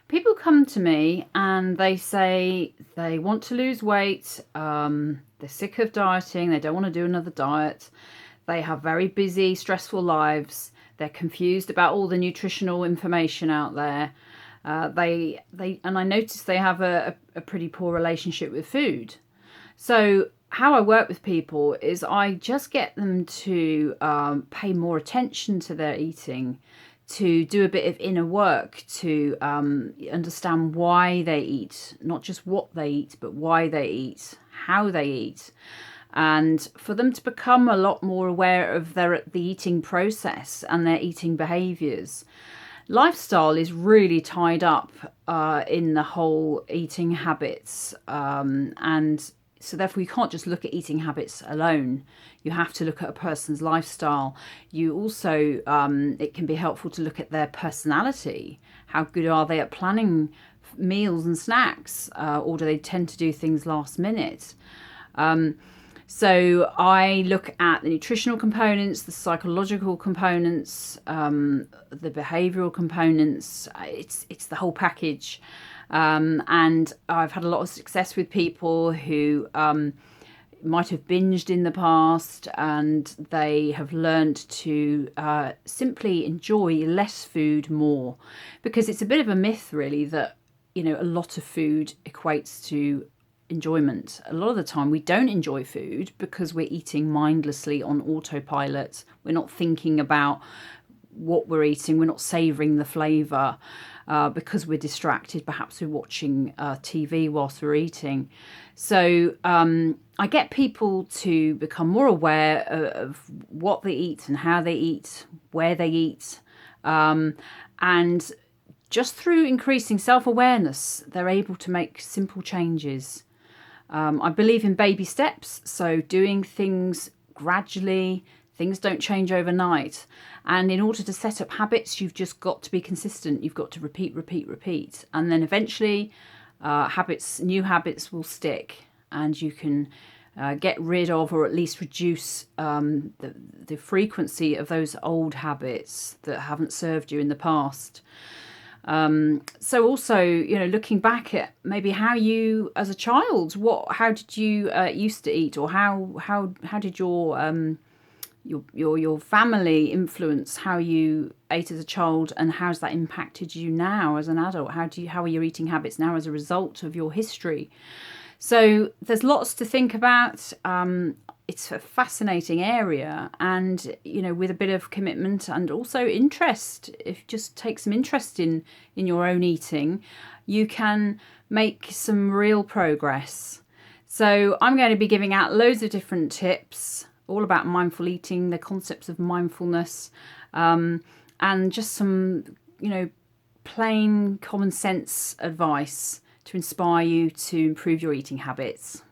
People come to me and they say they want to lose weight, they're sick of dieting, they don't want to do another diet, they have very busy, stressful lives, they're confused about all the nutritional information out there. And I notice they have a pretty poor relationship with food. So how I work with people is I just get them to pay more attention to their eating, to do a bit of inner work, to understand why they eat, not just what they eat, but why they eat, how they eat, and for them to become a lot more aware of the eating process and their eating behaviours. Lifestyle is really tied up in the whole eating habits, and so therefore you can't just look at eating habits alone. You have to look at a person's lifestyle. You also, it can be helpful to look at their personality. How good are they at planning meals and snacks, or do they tend to do things last minute? So I look at the nutritional components, the psychological components, the behavioural components. It's the whole package. And I've had a lot of success with people who might have binged in the past, and they have learned to simply enjoy less food more, because it's a bit of a myth really that a lot of food equates to enjoyment. A lot of the time we don't enjoy food because we're eating mindlessly on autopilot. We're not thinking about what we're eating, we're not savouring the flavour, because we're distracted. Perhaps we're watching TV whilst we're eating. So I get people to become more aware of what they eat and how they eat, where they eat, and just through increasing self-awareness, they're able to make simple changes. I believe in baby steps, so doing things gradually. Things don't change overnight. And in order to set up habits, you've just got to be consistent. You've got to repeat. And then eventually new habits will stick, and you can get rid of, or at least reduce the frequency of those old habits that haven't served you in the past. So also, looking back at maybe how you, as a child, how did you used to eat, or how did your family influence how you ate as a child, and how's that impacted you now as an adult? How are your eating habits now as a result of your history? So there's lots to think about. It's a fascinating area, and with a bit of commitment and also interest, if you just take some interest in your own eating, you can make some real progress. So I'm going to be giving out loads of different tips all about mindful eating, the concepts of mindfulness, and just some plain common sense advice to inspire you to improve your eating habits.